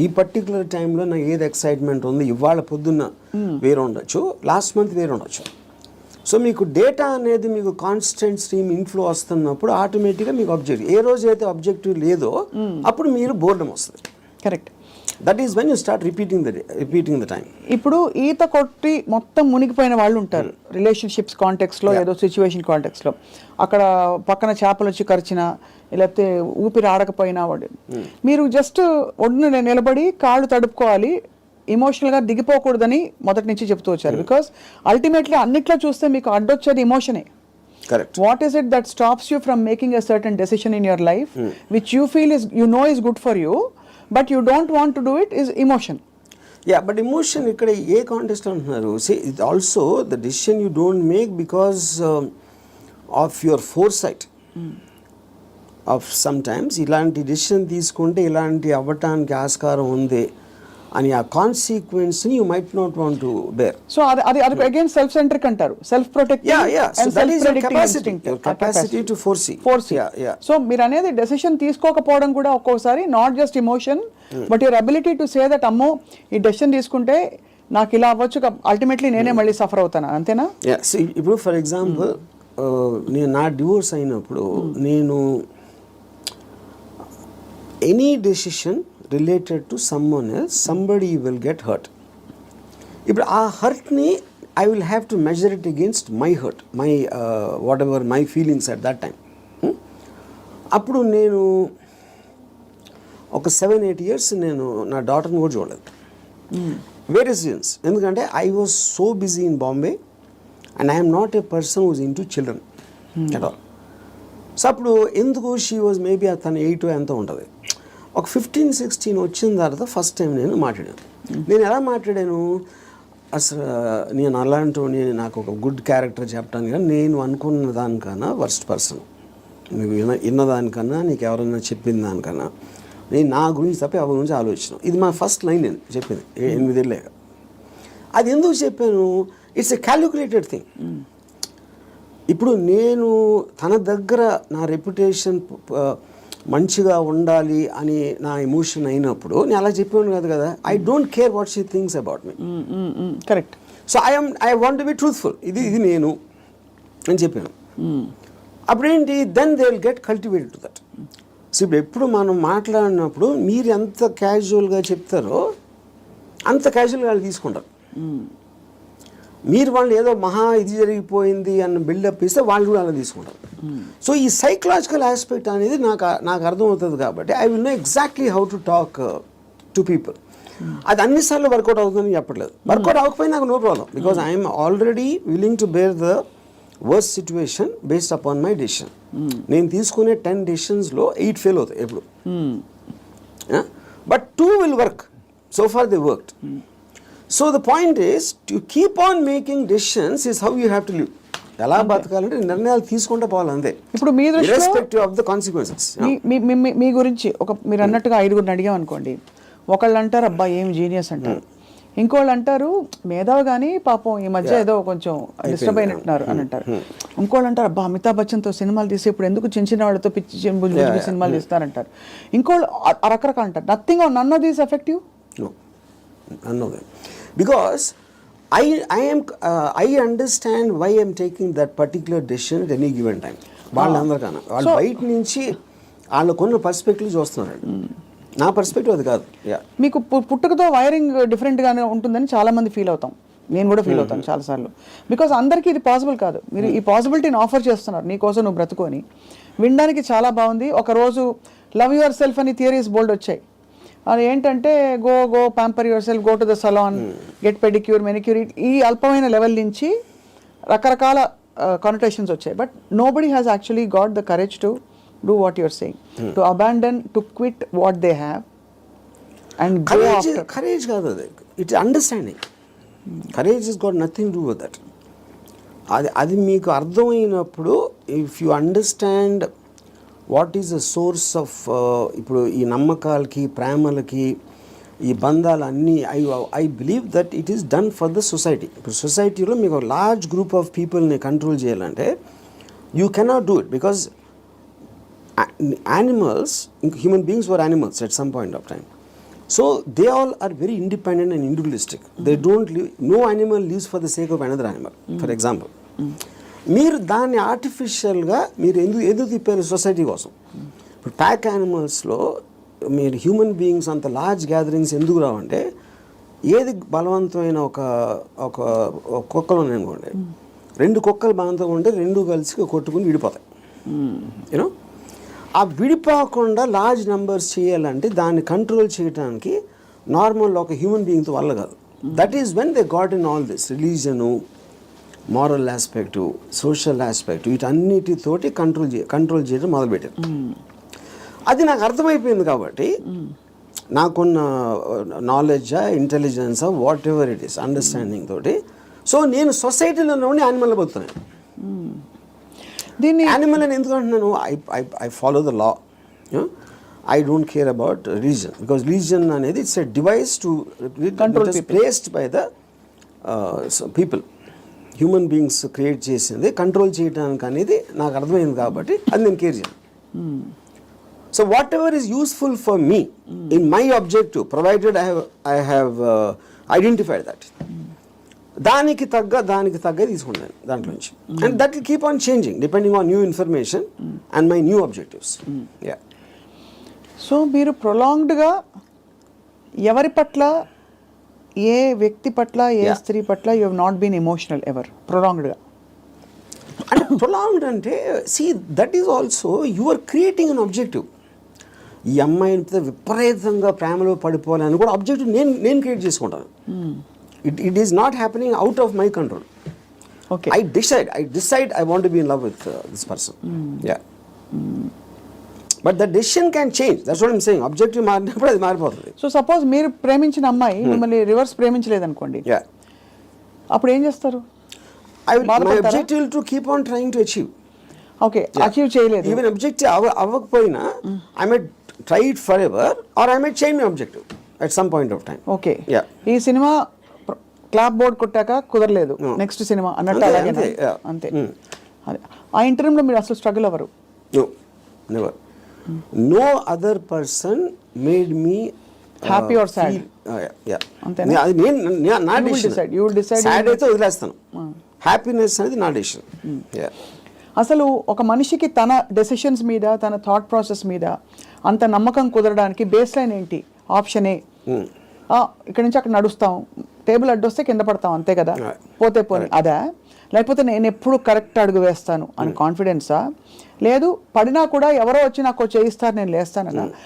ఈ పర్టికులర్ టైంలో నాకు ఏది ఎక్సైట్మెంట్ ఉంది, ఇవాళ పొద్దున్న వేరే ఉండొచ్చు, లాస్ట్ మంత్ వేరే ఉండొచ్చు. సో మీకు డేటా అనేది మీకు కాన్స్టెంట్ స్ట్రీమ్ ఇన్ఫ్లో వస్తున్నప్పుడు ఆటోమేటిక్గా మీకు ఆబ్జెక్టివ్, ఏ రోజు అయితే ఆబ్జెక్టివ్ లేదో అప్పుడు మీరు బోర్డం వస్తుంది. Correct. That is when you start repeating the time. ఇప్పుడు ఈత కొట్టి మొత్తం మునిగిపోయిన వాళ్ళు ఉంటారు రిలేషన్షిప్స్ కాంటెక్స్లో, ఏదో సిచ్యువేషన్ కాంటెక్స్లో. అక్కడ పక్కన చేపలు వచ్చి కరిచినా లేకపోతే ఊపిరి ఆడకపోయినా వాడు, మీరు జస్ట్ ఒడ్డున నిలబడి కాళ్ళు తడుపుకోవాలి, ఎమోషనల్గా దిగిపోకూడదని మొదటి నుంచి చెప్తూ వచ్చారు. బికాస్ అల్టిమేట్లీ అన్నిట్లో చూస్తే మీకు అడ్డొచ్చేది ఎమోషనే. Correct. What is it that stops you from making a certain decision in your life which you feel is, you know, is good for you but you don't want to do it, is emotion. Yeah, but emotion ikkada A context అంటున్నారు? See, it also the decision you don't make because of your foresight. Of sometimes ఇలాంటి decision తీసుకుంటే ఇలాంటి అవ్వటానికి ఆస్కారం ఉంది అని ఆ కాన్సిక్వెన్స్ని you might not want to bear. So అది అగైన్ సెల్ఫ్ సెంట్రిక్ అంటారు, self protecting and self predicting instinct, capacity to foresee. So మీరు అనేది డెసిషన్ తీసుకోకపోవడం కూడా ఒక్కోసారి not just emotion but your ability to say that అమ్మో ఈ డెసిషన్ తీసుకుంటే నాకు ఇలా అవ్వచ్చు, అల్టిమేట్లీ నేనే మళ్ళీ సఫర్ అవుతాను, అంతేనా? ఇప్పుడు ఫర్ ఎగ్జాంపుల్ నేను నా డివోర్స్ అయినప్పుడు నేను any decision related to someone else somebody will get hurt. ఇప్పుడు ఆ హర్ట్ని I will have to measure it against my hurt, my whatever my feelings at that time. అప్పుడు నేను ఒక 7-8 years నేను నా డాటర్ని కూడా చూడలేదు. Various reasons. ఎందుకంటే I was so busy in Bombay and I'm not a person who's into children at all. So అప్పుడు ఎందుకు షీ వాజ్ మేబీ తను 8 ఎంతో ఉంటుంది. ఒక 15-16 వచ్చిన తర్వాత ఫస్ట్ టైం నేను మాట్లాడాను. నేను ఎలా మాట్లాడాను, అసలు నేను అలాంటి నాకు ఒక గుడ్ క్యారెక్టర్ చెప్పడానికి కానీ నేను అనుకున్న దానికన్నా వర్స్ట్ పర్సన్, నీకు విన్నదానికన్నా నీకు ఎవరైనా చెప్పిన దానికన్నా నేను నా గురించి తప్ప ఎవరి గురించి ఆలోచించాను. ఇది మా ఫస్ట్ లైన్ నేను చెప్పింది 8 ఏళ్ళేగా. అది ఎందుకు చెప్పాను, ఇట్స్ ఎ క్యాలిక్యులేటెడ్ థింగ్. ఇప్పుడు నేను తన దగ్గర నా రెప్యుటేషన్ మంచిగా ఉండాలి అని నా ఎమోషన్ అయినప్పుడు నేను అలా చెప్పాను కాదు కదా. I don't care what she thinks about me. Correct. So I want to be truthful. ఇది నేను అని చెప్పాను. అప్పుడేంటి, then they will get cultivated to that. So ఇప్పుడు ఎప్పుడు మనం మాట్లాడినప్పుడు మీరు ఎంత క్యాజువల్గా చెప్తారో అంత క్యాజువల్గా వాళ్ళు తీసుకుంటారు. మీరు వాళ్ళు ఏదో మహా ఇది జరిగిపోయింది అన్న బిల్డప్ ఇస్తే వాళ్ళు కూడా అలా తీసుకుంటారు. సో ఈ సైకలాజికల్ ఆస్పెక్ట్ అనేది నాకు అర్థమవుతుంది కాబట్టి I will know exactly how to talk to people. అది అన్నిసార్లు వర్కౌట్ అవుతుందని చెప్పట్లేదు. వర్కౌట్ అవ్వకపోయినా నాకు no problem, because I'm already willing to bear the worst situation based upon my decision. నేను తీసుకునే 10 డెసిషన్స్లో 8 ఫెయిల్ అవుతాయి ఎప్పుడు. But 2 will work. So far they worked. So the point is to keep on making decisions is how you have to live. ఎలా బతకాలంటే నిర్ణయాలు తీసుకుంటే పోవాలి అంతే. ఇప్పుడు మీ ఇర్రెస్పెక్టివ్ ఆఫ్ ద కాన్సిక్వెన్సెస్. మీ గురించి మీరు అన్నట్టుగా 5 అడిగాం అనుకోండి, ఒకళ్ళు అంటారు అబ్బా ఏం జీనియస్ అంటారు, ఇంకోళ్ళు అంటారు మేధావి కానీ పాపం ఈ మధ్య ఏదో కొంచెం డిస్టర్బ్ అయినట్టున్నారు అని అంటారు, ఇంకోళ్ళు అంటారు అబ్బా అమితాబ్ బచ్చన్తో సినిమాలు తీసి ఇప్పుడు ఎందుకు చిన్న చిన్న వాళ్ళతో పిచ్చి సినిమాలు తీస్తారంటారు, ఇంకోళ్ళు రకరకాలు అంటారు. Nothing or none of these effective. None of them. Because I understand why I'm taking that particular decision at any given time. వాళ్ళందరికన్నా వాళ్ళు బయట నుంచి వాళ్ళకున్న పర్స్పెక్టివ్ చూస్తున్నారు. నా పర్స్పెక్టివ్ అది కాదు. మీకు పుట్టుకతో వైరింగ్ డిఫరెంట్గానే ఉంటుందని చాలామంది ఫీల్ అవుతాం. నేను కూడా ఫీల్ అవుతాను చాలాసార్లు. బికాజ్ అందరికీ ఇది పాసిబుల్ కాదు. మీరు ఈ పాసిబిలిటీని ఆఫర్ చేస్తున్నారు, నీకోసం నువ్వు బ్రతుకొని వినడానికి చాలా బాగుంది. ఒకరోజు లవ్ యువర్ సెల్ఫ్ అని థియరీస్ బోల్డ్ వచ్చాయి. అది ఏంటంటే go pamper yourself, go to the salon, get pedicure, manicure, ఈ అల్పమైన లెవెల్ నుంచి రకరకాల కానోటేషన్స్ వచ్చాయి. But nobody has actually got the courage to do what your saying, to abandon, to quit what they have and go after. Courage కాదు అది, it's understanding. Courage is got nothing do with that. అది మీకు అర్థమైనప్పుడు, if you understand what is the source of, ఇప్పుడు ఈ నమ్మకాలకి ప్రేమలకి ఈ బంధాలు అన్నీ, I believe that it is done for the society. ఇప్పుడు సొసైటీలో మీకు ఒక లార్జ్ గ్రూప్ ఆఫ్ పీపుల్ని కంట్రోల్ చేయాలంటే you cannot do it, because animals, human beings were animals at some point of time. So they all are very independent and individualistic. They don't live, no animal lives for the sake of another animal. For example, మీరు దాన్ని ఆర్టిఫిషియల్గా మీరు ఎందుకు తిప్పారు society కోసం. ఇప్పుడు pack యానిమల్స్లో మీరు human beings అంత లార్జ్ గ్యాదరింగ్స్ ఎందుకు రావంటే, ఏది బలవంతమైన ఒక కుక్కలు ఉన్నాయనుకోండి, 2 కుక్కలు బలవంతంగా ఉంటే 2 కలిసి కొట్టుకుని విడిపోతాయి. యూనో, ఆ విడిపోకుండా లార్జ్ నెంబర్స్ చేయాలంటే దాన్ని కంట్రోల్ చేయడానికి నార్మల్ ఒక హ్యూమన్ బీయింగ్తో వల్ల కాదు. That is when they got in all this religion, moral aspect, social aspect, వీటన్నిటితోటి కంట్రోల్ చేయడం మొదలుపెట్టారు. అది నాకు అర్థమైపోయింది కాబట్టి నాకున్న నాలెడ్జా, ఇంటెలిజెన్సా, whatever it is, understanding తోటి, సో నేను సొసైటీలో ఉండి యానిమల్ బతుకుతున్నాను. దీన్ని యానిమల్ అని ఎందుకు అంటున్నాను, I follow the law. I don't care about religion, because religion అనేది it's a device to Control it is people. placed by the people, human beings create చేసింది కంట్రోల్ చేయడానికి అనేది నాకు అర్థమైంది కాబట్టి అది నేను కేర్ చేయను. So what ever is useful for me in my objective provided I have identified that, దానికి తగ్గ తీసుకుంటాను దాంట్లోంచి. And that will keep on changing depending on new information and my new objectives. Yeah. So మీరు ప్రొలాంగ్డ్గా ఎవరి పట్ల, ఏ వ్యక్తి పట్ల, ఏ స్త్రీ పట్ల you have not been emotional ever ప్రొలాంగ్డ్గా? అంటే ప్రొలాంగ్డ్ అంటే see that is also you are creating an objective. ఈ అమ్మాయిని విపరీతంగా ప్రేమలో పడిపోవాలని కూడా ఆబ్జెక్టివ్ నేను క్రియేట్ చేసుకుంటాను. It is not happening out of my control. Okay, I decide I want to be in love with this person. Yeah. But the decision can change. That's what I'm saying. Objective మారినప్పుడు అది మారిపోతుంది. So suppose మీరు ప్రేమించిన అమ్మాయి మిమ్మల్ని reverse ప్రేమించలేదనుకోండి, Yeah. అప్పుడు ఏం చేస్తారు? My బాధపడతారా? objective will to keep on trying to achieve. Okay, achieve చేయలేదు. Even objective అవ్వకపోయినా I might try it forever or I might change my objective at some point of time. Okay, Yeah. ఈ cinema clap board కొట్టాక కుదరలేదు, next cinema అన్నట్టు అంతే, అలాగే అంతే, yeah. అంతే. అదే ఆ ఇంటర్వ్యూలో మీరు అసలు స్ట్రగుల్ అవ్వరు? No, never. No other person made me Happy or sad? Yeah. అంతేనా? అది నా You will decision. decide. You will decide. Sad అయితే వదిలేస్తాను. హ్యాపీనెస్ అనేది నా డెసిషన్. అసలు ఒక మనిషికి తన డెసిషన్స్ మీద, తన థాట్ ప్రాసెస్ మీద అంత నమ్మకం కుదరడానికి బేస్ లైన్ ఏంటి? ఆప్షన్ ఏ, ఇక్కడ నుంచి అక్కడ నడుస్తాం, టేబుల్ అడ్డొస్తే కింద పడతాం, అంతే కదా, పోతే పోనీ అదా? లేకపోతే నేను ఎప్పుడు కరెక్ట్ అడుగు వేస్తాను అని కాన్ఫిడెన్సా? లేదు పడినా కూడా ఎవరో వచ్చి నాకు చేయిస్తారు నేను లేస్తానన్నా?